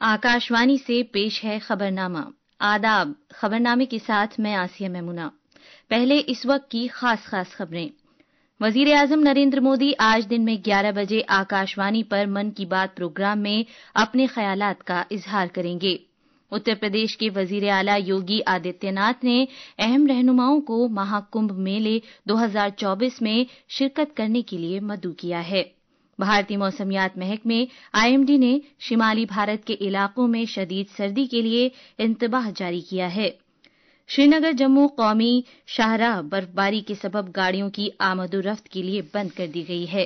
आकाशवाणी से पेश है खबरनामा। आदाब, खबरनामे के साथ मैं आसिया मैमुना। पहले इस वक्त की खास खबरें। वजीर आजम नरेंद्र मोदी आज दिन में 11 बजे आकाशवाणी पर मन की बात प्रोग्राम में अपने ख्यालात का इजहार करेंगे। उत्तर प्रदेश के वजीर आला योगी आदित्यनाथ ने अहम रहनुमाओं को महाकुंभ मेले 2024 में शिरकत करने के लिए मदऊ किया है। भारतीय मौसमियात महकमे आईएमडी ने शिमाली भारत के इलाकों में शदीद सर्दी के लिए इंतबाह जारी किया है। श्रीनगर जम्मू कौमी शाहराह बर्फबारी के सबब गाड़ियों की आमदोरफ्त के लिए बंद कर दी गई है।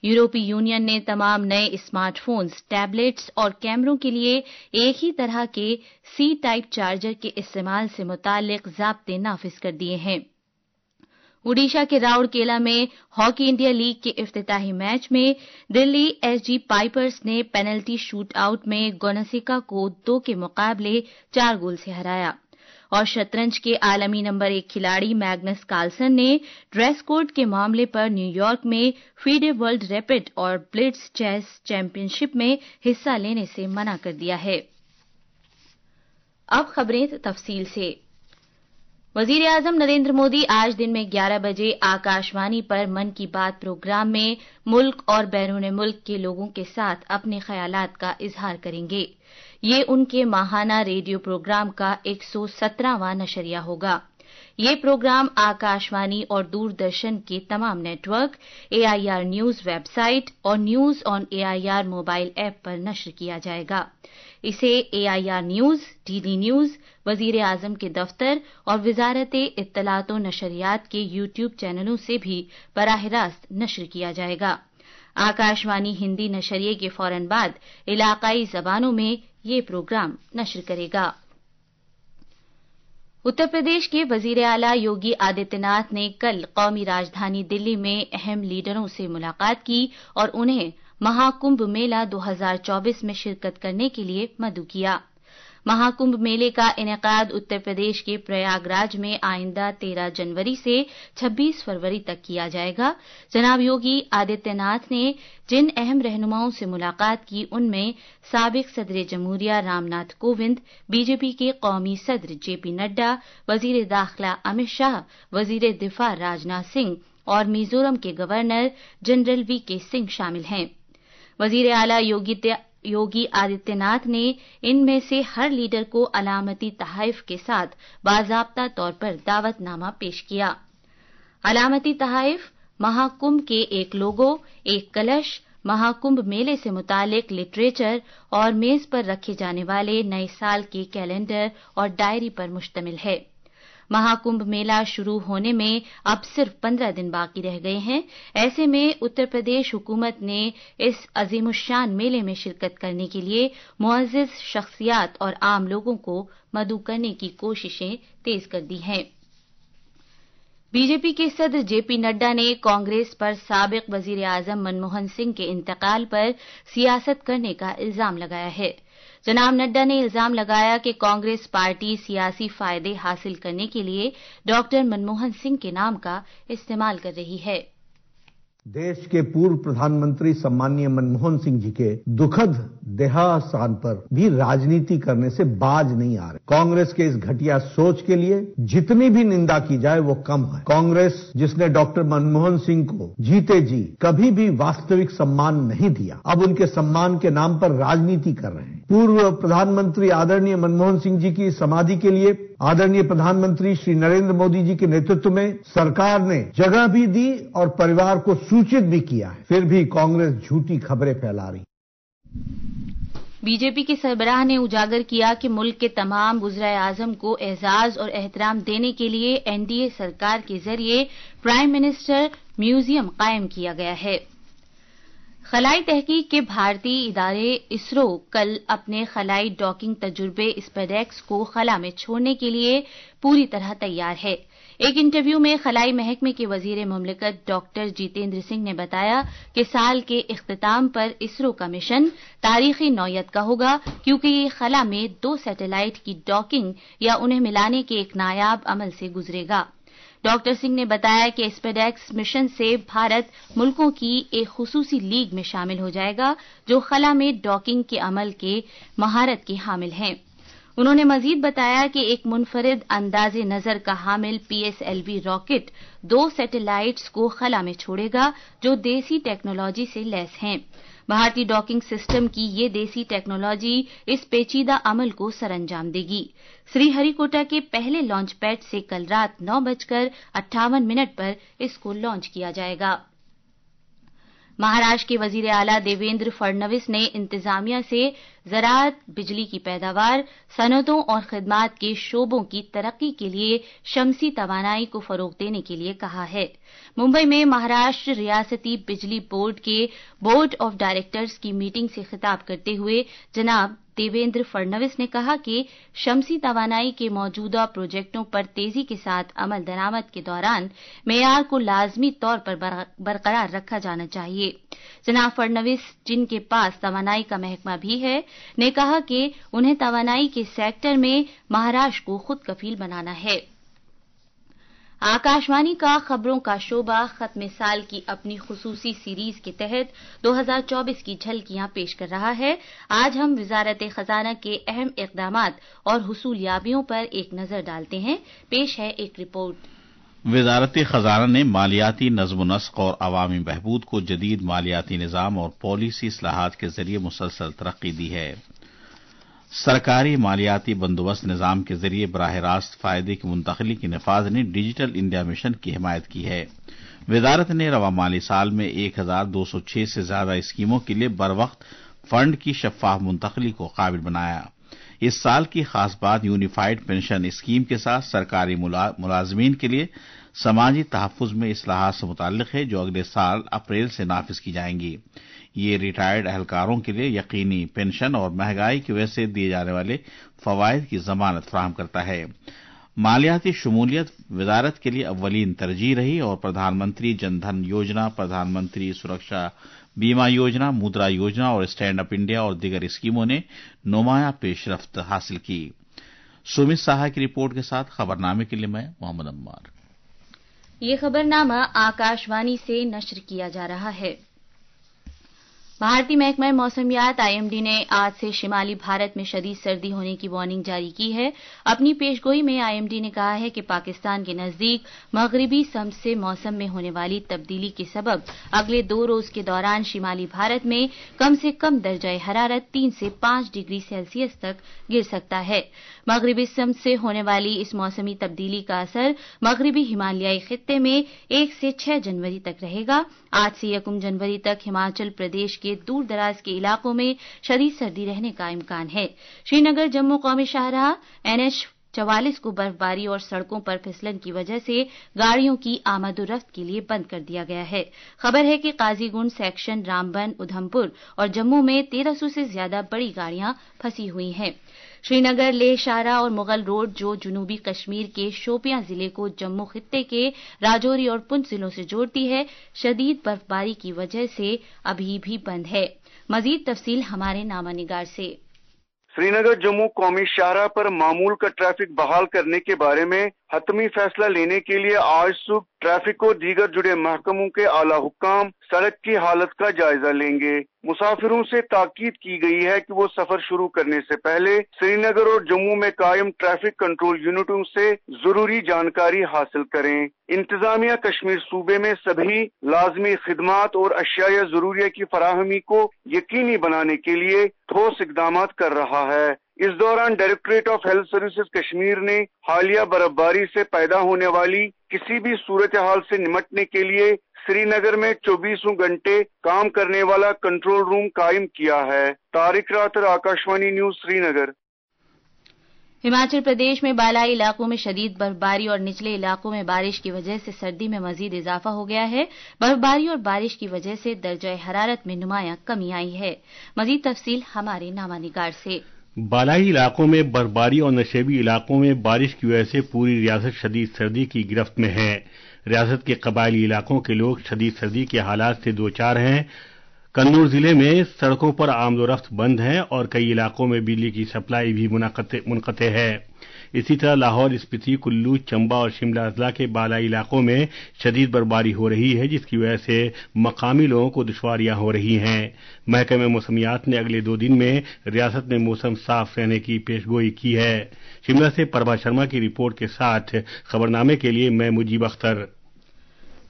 यूरोपीय यूनियन ने तमाम नए स्मार्टफोन्स, टैबलेट्स और कैमरों के लिए एक ही तरह के सी टाइप चार्जर के इस्तेमाल से मुताल्लिक ज़ाब्ते नाफिज कर दिए हैं। ओडिशा के राउरकेला में हॉकी इंडिया लीग के इफ्तिताही मैच में दिल्ली एसजी पाइपर्स ने पेनल्टी शूट आउट में गोनासिका को 2 के मुकाबले 4 गोल से हराया। और शतरंज के आलमी नंबर 1 खिलाड़ी मैग्नस कार्लसन ने ड्रेस कोड के मामले पर न्यूयॉर्क में फीडे वर्ल्ड रैपिड और ब्लिट्ज चेस चैंपियनशिप में हिस्सा लेने से मना कर दिया है। अब खबरें तफसील से। वजीर आजम नरेंद्र मोदी आज दिन में 11 बजे आकाशवाणी पर मन की बात प्रोग्राम में मुल्क और बैरून मुल्क के लोगों के साथ अपने ख्यालात का इजहार करेंगे। ये उनके माहाना रेडियो प्रोग्राम का 117वां नशरिया होगा। ये प्रोग्राम आकाशवाणी और दूरदर्शन के तमाम नेटवर्क, एआईआर न्यूज वेबसाइट और news on AIR mobile app पर नश्र किया जाएगा। इसे एआईआर न्यूज, डीडी न्यूज, वजीर आजम के दफ्तर और वजारत इत्तलात व नशरियात के यूट्यूब चैनलों से भी बराह रास्त नश्र किया जाएगा। आकाशवाणी हिंदी नशरिये के फौरन बाद इलाकाई जबानों में ये प्रोग्राम नश्र करेगा। उत्तर प्रदेश के वजीर आला योगी आदित्यनाथ ने कल कौमी राजधानी दिल्ली में अहम लीडरों से मुलाकात की और उन्हें महाकुंभ मेला 2024 में शिरकत करने के लिए मदऊ किया। महाकुंभ मेले का इनेकाद उत्तर प्रदेश के प्रयागराज में आइंदा 13 जनवरी से 26 फरवरी तक किया जाएगा। जनाब योगी आदित्यनाथ ने जिन अहम रहनुमाओं से मुलाकात की उनमें साबिक सदर जमहूरिया रामनाथ कोविंद, बीजेपी के कौमी सदर जेपी नड्डा, वजीर दाखिला अमित शाह, वजीर दिफा राजनाथ सिंह और मिजोरम के गवर्नर जनरल वीके सिंह शामिल हैं। वजीर आला योगी आदित्यनाथ ने इनमें से हर लीडर को अलामती तहाइफ के साथ बाज़ाब्ता तौर पर दावतनामा पेश किया। अलामती तहाइफ महाकुंभ के एक लोगो, एक कलश, महाकुंभ मेले से मुतालिक लिटरेचर और मेज पर रखे जाने वाले नए साल के कैलेंडर और डायरी पर मुश्तमिल है। महाकुंभ मेला शुरू होने में अब सिर्फ 15 दिन बाकी रह गए हैं। ऐसे में उत्तर प्रदेश हुकूमत ने इस अजीमुश्शान मेले में शिरकत करने के लिए मुअज़्ज़िज़ शख्सियात और आम लोगों को मदऊ करने की कोशिशें तेज कर दी हैं। बीजेपी के सदर जेपी नड्डा ने कांग्रेस पर साबिक वजीर आजम मनमोहन सिंह के इंतकाल पर सियासत करने का इल्जाम लगाया है। जनाब नड्डा ने इल्जाम लगाया कि कांग्रेस पार्टी सियासी फायदे हासिल करने के लिए डॉक्टर मनमोहन सिंह के नाम का इस्तेमाल कर रही है। देश के पूर्व प्रधानमंत्री सम्मानीय मनमोहन सिंह जी के दुखद देहावसान पर भी राजनीति करने से बाज नहीं आ रहे। कांग्रेस के इस घटिया सोच के लिए जितनी भी निंदा की जाए वो कम है। कांग्रेस जिसने डॉक्टर मनमोहन सिंह को जीते जी कभी भी वास्तविक सम्मान नहीं दिया, अब उनके सम्मान के नाम पर राजनीति कर रहे हैं। पूर्व प्रधानमंत्री आदरणीय मनमोहन सिंह जी की समाधि के लिए आदरणीय प्रधानमंत्री श्री नरेंद्र मोदी जी के नेतृत्व में सरकार ने जगह भी दी और परिवार को सूचित भी किया है, फिर भी कांग्रेस झूठी खबरें फैला रही। बीजेपी के सरबराह ने उजागर किया कि मुल्क के तमाम वुज़राए आज़म को एजाज और एहतराम देने के लिए एनडीए सरकार के जरिए प्राइम मिनिस्टर म्यूजियम कायम किया गया है। खलाई तहकीक के भारतीय इदारे इसरो कल अपने खलाई डॉकिंग तजुर्बे स्पेडेक्स को खला में छोड़ने के लिए पूरी तरह तैयार है। एक इंटरव्यू में खलाई महकमे के वजीर मुमलिकत डॉक्टर जितेंद्र सिंह ने बताया कि साल के इख्तिताम पर इसरो का मिशन तारीखी नौयत का होगा, क्योंकि ये खला में 2 सैटेलाइट की डॉकिंग या उन्हें मिलाने के एक नायाब अमल से गुजरेगा। डॉक्टर सिंह ने बताया कि स्पेडेक्स मिशन से भारत मुल्कों की एक खुसूसी लीग में शामिल हो जाएगा जो खला में डॉकिंग के अमल के महारत के हामिल हैं। उन्होंने मजीद बताया कि एक मुनफरिद अंदाजे नजर का हामिल PSLV रॉकेट 2 सैटेलाइट्स को खला में छोड़ेगा जो देसी टेक्नोलॉजी से लैस हैं। भारतीय डॉकिंग सिस्टम की ये देसी टेक्नोलॉजी इस पेचीदा अमल को सरअंजाम देगी। श्रीहरिकोटा के पहले लॉन्च पैड से कल रात 9:58 पर इसको लॉन्च किया जाएगा। महाराष्ट्र के वजीर आला देवेंद्र फडणवीस ने इंतजामिया से ज़राअत, बिजली की पैदावार, सनअतों और खिदमात के शोबों की तरक्की के लिए शमसी तवानाई को फरोग देने के लिए कहा है। मुंबई में महाराष्ट्र रियासती बिजली बोर्ड के बोर्ड ऑफ डायरेक्टर्स की मीटिंग से खिताब करते हुए जनाब देवेंद्र फडणवीस ने कहा कि शमसी तवानाई के मौजूदा प्रोजेक्टों पर तेजी के साथ अमल दरामद के दौरान मेयार को लाजमी तौर पर बरकरार रखा जाना चाहिए। जनाब फडणवीस, जिनके पास तवानाई का महकमा भी है, ने कहा कि उन्हें तवानाई के सेक्टर में महाराष्ट्र को खुद कफील बनाना है। आकाशवाणी का खबरों का शोबा खत्मे साल की अपनी खुसूसी सीरीज के तहत 2024 की झलकियां पेश कर रहा है। आज हम वजारत खजाना के अहम इक़दामात और हुसूलियाबियों पर एक नजर डालते हैं। पेश है एक रिपोर्ट। वजारत खजाना ने मालियाती नज़्म-ओ-नस्क़ और अवामी बहबूद को जदीद मालियाती निज़ाम और पॉलिसी इस्लाहात के जरिए मुसलसल तरक्की दी है। सरकारी मालियाती बंदोबस्त निज़ाम के जरिए बराह रास्त फायदे की मुंतकली की नफाज ने डिजिटल इंडिया मिशन की हिमायत की है। वजारत ने रवा माली साल में 1206 से ज्यादा स्कीमों के लिए बरवक्त फंड की शफ़ाफ मुंतकली को काबिल बनाया। इस साल की खास बात यूनिफाइड पेंशन स्कीम के साथ सरकारी मुलाजमीन के लिए समाजी तहफ़्फ़ुज़ में इस्लाहात से मुताल्लिक़ है जो अगले साल अप्रैल से नाफिज की जाएंगी। ये रिटायर्ड अहलकारों के लिए यकीनी पेंशन और महंगाई की वजह से दिए जाने वाले फवायद की जमानत फराहम करता है। मालियाती शमूलियत वजारत के लिए अव्वलीन तरजीह रही और प्रधानमंत्री जनधन योजना, प्रधानमंत्री सुरक्षा बीमा योजना, मुद्रा योजना और स्टैंड अप इंडिया और दीगर स्कीमों ने नुमाया पेशरफ्त हासिल की। सुमित साहा की रिपोर्ट के साथ खबरनामे के लिए मैं मोहम्मद अम्मार। ये खबरनामा आकाशवाणी से नश्र किया जा रहा है। भारतीय महकमा मौसमियात IMD ने आज से शिमाली भारत में शदीद सर्दी होने की वार्निंग जारी की है। अपनी पेशगोई में IMD ने कहा है कि पाकिस्तान के नजदीक मगरिबी सम से मौसम में होने वाली तब्दीली के सबब अगले 2 रोज के दौरान शिमाली भारत में कम से कम दर्जा हरारत 3 से 5 डिग्री सेल्सियस तक गिर सकता है। मगरिबी सम से होने वाली इस मौसमी तब्दीली का असर मगरिबी हिमालयाई खित्ते में 1 से 6 जनवरी तक रहेगा। आज से 1 जनवरी तक हिमाचल प्रदेश के दूर दराज के इलाकों में शदीद सर्दी रहने का इम्कान है। श्रीनगर जम्मू कौमी शाहराह NH-44 को बर्फबारी और सड़कों पर फिसलन की वजह से गाड़ियों की आमदोरफ्त के लिए बंद कर दिया गया है। खबर है कि काजीगुंड सेक्शन, रामबन, उधमपुर और जम्मू में 1300 से ज्यादा बड़ी गाड़ियां फंसी हुई हैं। श्रीनगर, लेह शाहरा और मुगल रोड जो जनूबी कश्मीर के शोपियां जिले को जम्मू खित्ते के राजौरी और पुंछ जिलों से जोड़ती है, शदीद बर्फबारी की वजह से अभी भी बंद है। मजीद तफसील हमारे नामानिगार से। श्रीनगर जम्मू कौमी शाहराह पर मामूल का ट्रैफिक बहाल करने के बारे में हतमी फैसला लेने के लिए आज सुबह ट्रैफिक और दीगर जुड़े महकमों के आला हुक्काम सड़क की हालत का जायजा लेंगे। मुसाफिरों से ताकीद की गई है कि वो सफर शुरू करने से पहले श्रीनगर और जम्मू में कायम ट्रैफिक कंट्रोल यूनिटों से जरूरी जानकारी हासिल करें। इंतजामिया कश्मीर सूबे में सभी लाजमी खिदमात और अशिया जरूरिया की फराहमी को यकीनी बनाने के लिए ठोस इकदाम कर रहा है। इस दौरान directorate of health services Kashmir ने हालिया बर्फबारी से पैदा होने वाली किसी भी सूरत हाल से निपटने के लिए श्रीनगर में 24 घंटे काम करने वाला कंट्रोल रूम कायम किया है। तारिक रातर, आकाशवाणी न्यूज, श्रीनगर। हिमाचल प्रदेश में बालाई इलाकों में शदीद बर्फबारी और निचले इलाकों में बारिश की वजह से सर्दी में मजीद इजाफा हो गया है। बर्फबारी और बारिश की वजह से दर्जा हरारत में नुमाया कमी आई है। मजीद तफसील हमारे नामानिगार से। बालाई इलाकों में बर्फबारी और नशेबी इलाकों में बारिश की वजह से पूरी रियासत शदीद सर्दी की गिरफ्त में है। रियासत के कबायली इलाकों के लोग शदीद सर्दी के हालात से दो चार हैं। कन्नूर जिले में सड़कों पर आमदोरफ्त बंद है और कई इलाकों में बिजली की सप्लाई भी मुनक़ते है। اسی طرح لاہور، اسپیتی، کلو، چمبا اور شملہ اضلاع کے بالائی علاقوں میں شدید برفباری ہو رہی ہے، جس کی وجہ سے مقامی لوگوں کو دشواریاں ہو رہی ہیں۔ محکمہ موسمیات نے اگلے 2 دن میں ریاست میں موسم صاف رہنے کی پیشگوئی کی ہے۔ شملہ سے پربھا شرما کی رپورٹ کے ساتھ خبرنامے کے لیے میں مجیب اختر۔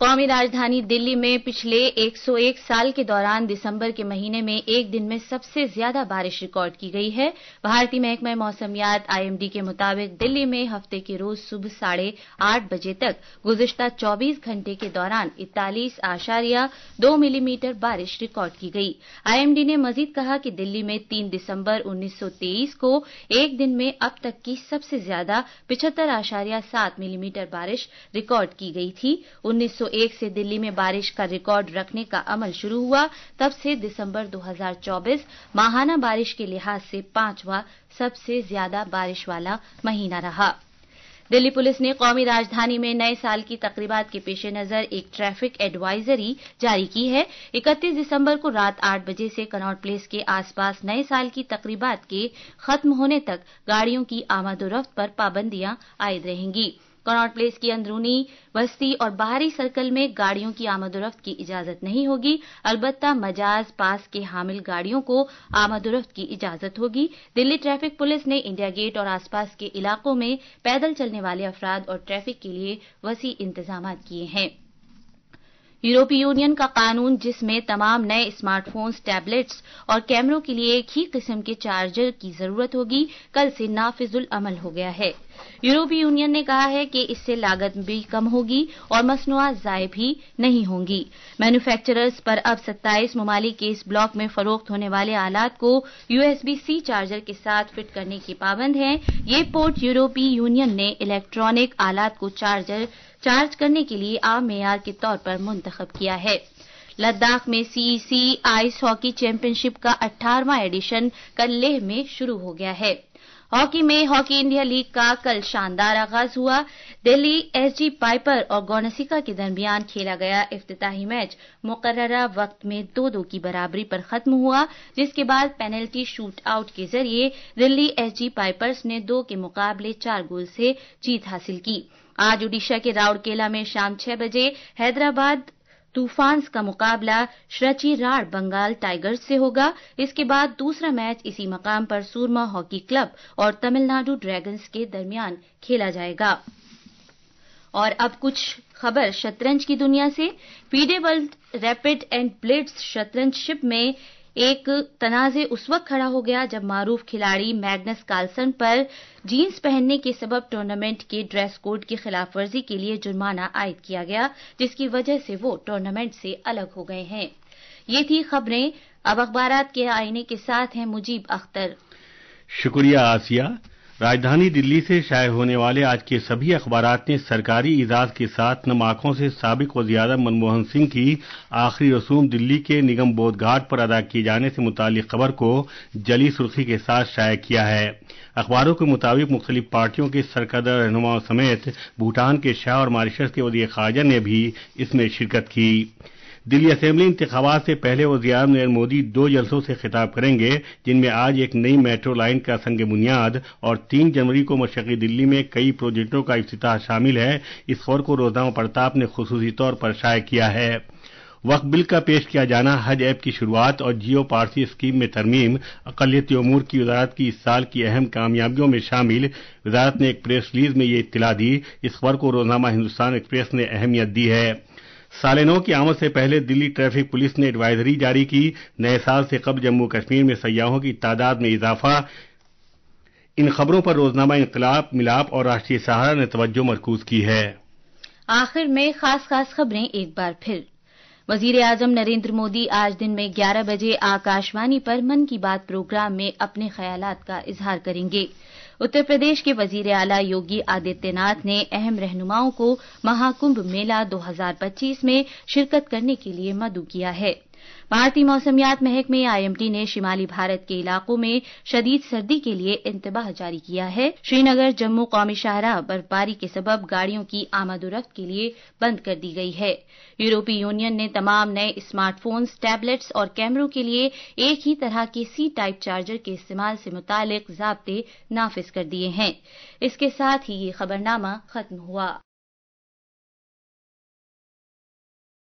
قومی راجدھانی دلی میں پچھلے 101 سال کے دوران دسمبر کے مہینے میں ایک دن میں سب سے زیادہ بارش ریکارڈ کی گئی ہے۔ بھارتی محکمہ موسمیات IMD کے مطابق دلی میں ہفتے کے روز صبح 8:30 بجے تک گزشتہ 24 گھنٹے کے دوران 41.2 ملی میٹر بارش ریکارڈ کی گئی۔ IMD نے مزید کہا کہ دلی میں 3 دسمبر 1923 کو ایک دن میں اب تک کی سب سے زیادہ 75.7 ملی میٹر بارش ریکارڈ کی گئی تھی۔ 1901 سے دلی میں بارش کا ریکارڈ رکھنے کا عمل شروع ہوا، تب سے دسمبر 2024 ماہانہ بارش کے لحاظ سے 5واں سب سے زیادہ بارش والا مہینہ رہا۔ دلی پولیس نے قومی راجدھانی میں نئے سال کی تقریبات کے پیش نظر ایک ٹریفک ایڈوائزری جاری کی ہے۔ 31 دسمبر کو رات 8 بجے سے کناٹ پلیس کے آس پاس نئے سال کی تقریبات کے ختم ہونے تک گاڑیوں کی آمد و رفت پر پابندیاں عائد رہیں گی۔ کناٹ پلیس کی اندرونی بستی اور باہری سرکل میں گاڑیوں کی آمد و رفت کی اجازت نہیں ہوگی، البتہ مجاز پاس کے حامل گاڑیوں کو آمد و رفت کی اجازت ہوگی۔ دلی ٹریفک پولیس نے انڈیا گیٹ اور آس پاس کے علاقوں میں پیدل چلنے والے افراد اور ٹریفک کے لیے وسیع انتظامات کیے ہیں۔ یورپی یونین کا قانون، جس میں تمام نئے اسمارٹ فونز، ٹیبلٹس اور کیمروں کے لیے ایک ہی قسم کے چارجر کی ضرورت ہوگی، کل سے نافذ العمل ہو گیا ہے۔ یورپی یونین نے کہا ہے کہ اس سے لاگت بھی کم ہوگی اور مصنوعات ضائع بھی نہیں ہوں گی۔ مینوفیکچررز پر اب 27 ممالک کے اس بلاک میں فروخت ہونے والے آلات کو USB-C چارجر کے ساتھ فٹ کرنے کی پابند ہیں۔ یہ پورٹ یورپی یونین نے الیکٹرانک آلات کو چارج کرنے کے لیے عام معیار کے طور پر منتخب کیا ہے۔ لداخ میں CEC آئس ہاکی چیمپئن شپ کا 18واں ایڈیشن کل لیہ میں شروع ہو گیا ہے۔ ہاکی میں ہاکی انڈیا لیگ کا کل شاندار آغاز ہوا۔ دہلی SG پائپر اور گونسیکا کے درمیان کھیلا گیا افتتاحی میچ مقررہ وقت میں 2-2 کی برابری پر ختم ہوا، جس کے بعد پینلٹی شوٹ آؤٹ کے ذریعے دلی SG پائپرز نے 2 کے مقابلے 4 گول سے جیت حاصل کی۔ آج اڈیشہ کے راورکیلا میں شام 6 بجے حیدرآباد طوفانز کا مقابلہ شرچی راڑ بنگال ٹائیگرز سے ہوگا۔ اس کے بعد دوسرا میچ اسی مقام پر سورما ہاکی کلب اور تمل ناڈو ڈریگنز کے درمیان کھیلا جائے گا۔ اور اب کچھ خبر شطرنج کی دنیا سے۔ FIDE ورلڈ ریپڈ اینڈ بلٹز شطرنج شپ میں ایک تنازع اس وقت کھڑا ہو گیا جب معروف کھلاڑی میگنس کارلسن پر جینز پہننے کے سبب ٹورنامنٹ کے ڈریس کوڈ کی خلاف ورزی کے لیے جرمانہ عائد کیا گیا، جس کی وجہ سے وہ ٹورنامنٹ سے الگ ہو گئے ہیں۔ یہ تھی خبریں۔ اب اخبارات کے آئینے کے ساتھ ہیں مجیب اختر۔ شکریہ آسیہ۔ راجدھانی دلی سے شائع ہونے والے آج کے سبھی اخبارات نے سرکاری اعزاز کے ساتھ نم آنکھوں سے سابق وزیر اعظم منموہن سنگھ کی آخری رسوم دلی کے نگم بودھ گھاٹ پر ادا کیے جانے سے متعلق خبر کو جلی سرخی کے ساتھ شائع کیا ہے۔ اخباروں کے مطابق مختلف پارٹیوں کے سرکردہ رہنماؤں سمیت بھوٹان کے شاہ اور ماریشس کے وزیر خارجہ نے بھی اس میں شرکت کی۔ دلی اسمبلی انتخابات سے پہلے وزیر اعظم نریندر مودی 2 جلسوں سے خطاب کریں گے، جن میں آج ایک نئی میٹرو لائن کا سنگ بنیاد اور 3 جنوری کو مشرقی دلی میں کئی پروجیکٹوں کا افتتاح شامل ہے۔ اس خبر کو روزنامہ پرتاپ نے خصوصی طور پر شائع کیا ہے۔ وقف بل کا پیش کیا جانا، حج ایپ کی شروعات اور جیو پارسی اسکیم میں ترمیم اقلیتی امور کی وزارت کی اس سال کی اہم کامیابیوں میں شامل۔ وزارت نے ایک پریس ریلیز میں یہ اطلاع دی۔ اس خبر کو روزنامہ ہندوستان ایکسپریس نے اہمیت دی ہے۔ سال نو کی آمد سے پہلے دلی ٹریفک پولیس نے ایڈوائزری جاری کی۔ نئے سال سے قبل جموں کشمیر میں سیاحوں کی تعداد میں اضافہ۔ ان خبروں پر روزنامہ انقلاب، ملاپ اور راشٹریہ سہارا نے توجہ مرکوز کی ہے۔ آخر میں خاص خبریں ایک بار پھر۔ وزیر اعظم نریندر مودی آج دن میں 11 بجے آکاشوانی پر من کی بات پروگرام میں اپنے خیالات کا اظہار کریں گے۔ اتر پردیش کے وزیر اعلیٰ یوگی آدتیہ ناتھ نے اہم رہنماؤں کو مہاکمبھ میلہ 2025 میں شرکت کرنے کے لیے مدعو کیا ہے۔ بھارتی موسمیات محکمے IMD نے شمالی بھارت کے علاقوں میں شدید سردی کے لیے انتباہ جاری کیا ہے۔ شری نگر جموں قومی شاہراہ برفباری کے سبب گاڑیوں کی آمد و رفت کے لیے بند کر دی گئی ہے۔ یورپی یونین نے تمام نئے اسمارٹ فونز، ٹیبلٹس اور کیمروں کے لیے ایک ہی طرح کے C ٹائپ چارجر کے استعمال سے متعلق ضابطے نافذ کر دیے ہیں۔ اس کے ساتھ ہی یہ خبرنامہ ختم ہوا۔